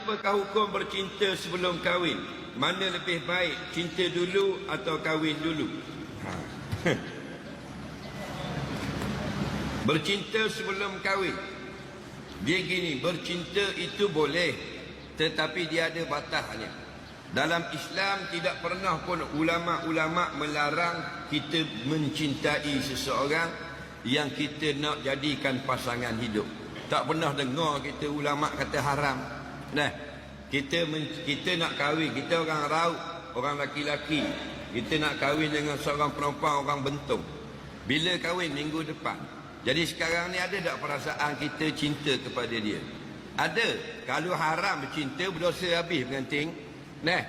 Apakah hukum bercinta sebelum kahwin? Mana lebih baik, cinta dulu atau kahwin dulu? Bercinta sebelum kahwin. Dia gini, bercinta itu boleh, tetapi dia ada batasnya. Dalam Islam tidak pernah pun ulama-ulama melarang kita mencintai seseorang yang kita nak jadikan pasangan hidup. Tak pernah dengar kita ulama kata haram. Nah, kita nak kahwin, kita orang raut, orang laki-laki, kita nak kahwin dengan seorang perempuan orang bentung. Bila kahwin? Minggu depan. Jadi sekarang ni ada tak perasaan kita cinta kepada dia? Ada. Kalau haram bercinta, berdosa habis pengantin. Nah,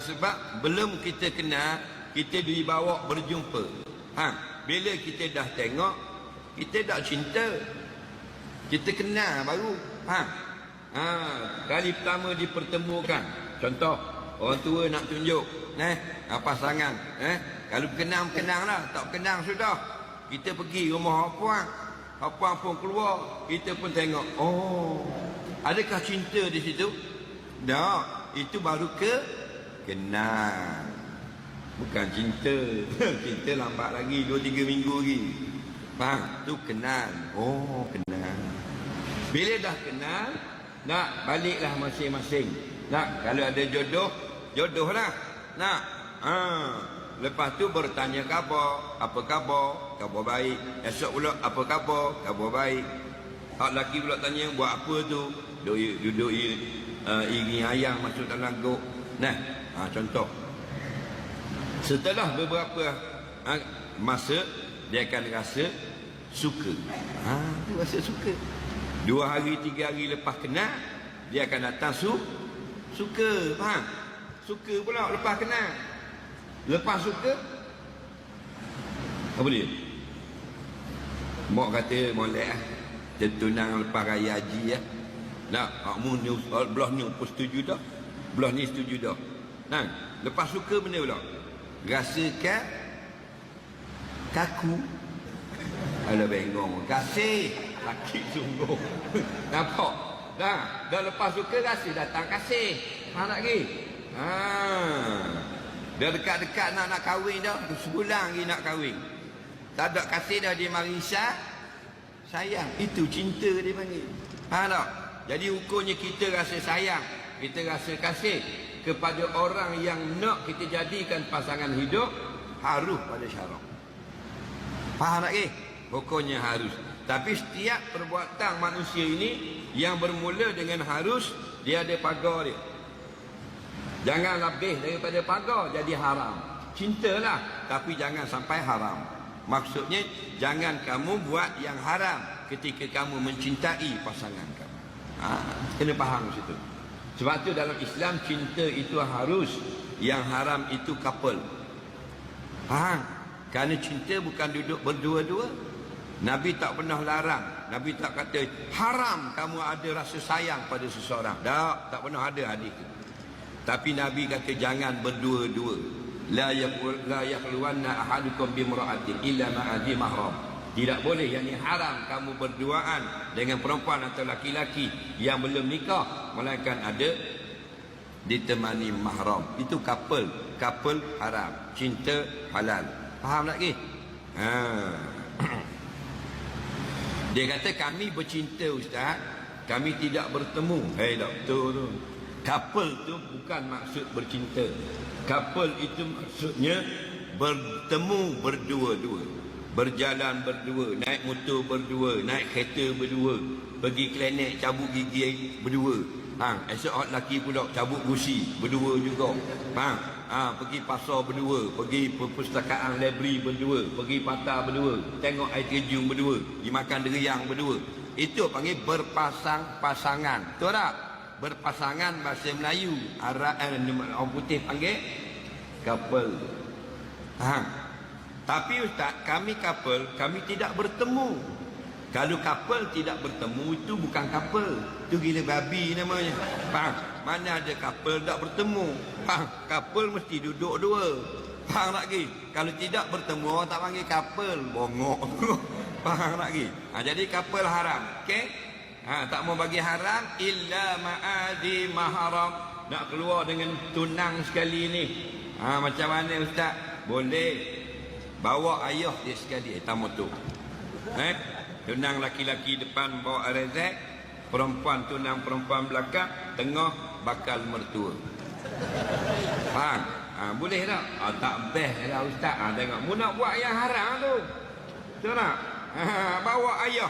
sebab belum kita kenal, kita dibawa berjumpa. Bila kita dah tengok, kita dah cinta. Kita kenal baru. Kali pertama dipertemukan, contoh orang tua nak tunjuk pasangan, kalau kenang lah, tak kenang sudah, kita pergi rumah Puan pun keluar, kita pun tengok, oh, adakah cinta di situ? Tak, itu baru kenal, bukan cinta. Cinta lambat lagi, 2-3 minggu lagi. Faham? Tu kenal. Oh, kenal. Bila dah kenal, nak baliklah masing-masing. Nak, kalau ada jodoh lah. Nak, lepas tu bertanya khabar, apa khabar? Khabar baik. Esok pula apa khabar? Khabar baik. Hak lelaki pula tanya, buat apa tu? Duduk iring ayam masuk dalam gok. Nah, contoh. Setelah beberapa masa, dia akan rasa suka. Dia rasa suka. 2 hari, 3 hari lepas kenal, dia akan datang suka. Faham? Suka pula lepas kenal. Lepas suka, apa dia? Mak kata molek tunang lepas raya haji ya. Nak, kamu ni belah ni pun setuju dah. Belah ni setuju dah. Nah, lepas suka benda pula. Rasakan kaku. Alah bengong. Kasih. Laki sungguh. Nampak? Dah lepas suka rasa datang kasih. Faham tak lagi? Dah dekat-dekat nak kahwin dah. Sebulan lagi nak kahwin. Tak ada kasih dah, dia marisa. Sayang. Itu cinta dia panggil. Faham tak? Jadi ukurnya kita rasa sayang, kita rasa kasih kepada orang yang nak kita jadikan pasangan hidup, harus pada syarak. Faham tak lagi? Hukumnya harus. Tapi setiap perbuatan manusia ini yang bermula dengan harus, dia ada pagar dia. Jangan lebih daripada pagar jadi haram. Cintalah, tapi jangan sampai haram. Maksudnya, jangan kamu buat yang haram ketika kamu mencintai pasangan kamu. Kena faham situ. Sebab tu dalam Islam, cinta itu harus, yang haram itu couple. Faham? Kerana cinta bukan duduk berdua-dua. Nabi tak pernah larang. Nabi tak kata haram kamu ada rasa sayang pada seseorang. Tak pernah ada hadis itu. Tapi Nabi kata jangan berdua-dua. La yakhluwanna ahadukum bimra'atin illa ma'adhi mahram. Tidak boleh, yang ini haram kamu berduaan dengan perempuan atau laki-laki yang belum nikah, melainkan ada ditemani mahram. Itu couple haram, cinta halal. Faham tak lagi? Dia kata kami bercinta Ustaz, kami tidak bertemu. Doktor tu, couple tu bukan maksud bercinta. Couple itu maksudnya bertemu berdua-dua, berjalan berdua, naik motor berdua, naik kereta berdua, pergi klinik cabut gigi berdua. Esok lelaki pula cabut gusi berdua juga. Pergi pasar berdua, pergi perpustakaan library berdua, pergi patah berdua, tengok air terjun berdua, pergi makan deriang berdua. Itu panggil pasangan. Betul tak? Berpasangan bahasa Melayu. Orang putih panggil couple. Tapi Ustaz, kami couple, kami tidak bertemu. Kalau couple tidak bertemu, itu bukan couple. Itu gila babi namanya. Faham? Mana ada couple tak bertemu? Faham? Couple mesti duduk dua. Faham tak lagi? Kalau tidak bertemu, orang tak panggil couple. Bongok. Faham tak lagi? Jadi couple haram. Okey? Tak mau bagi haram illa ma'adi mahram. Nak keluar dengan tunang sekali ni. Macam mana ustaz? Boleh bawa ayah dia sekali tamu tu. Tunang laki-laki depan bawa rezek, perempuan tunang perempuan belakang, tengah bakal mertua. Faham? Boleh tak? Tak best lah ustaz. Tengok mu nak buat yang haram tu. Betul tak? Bawa ayah.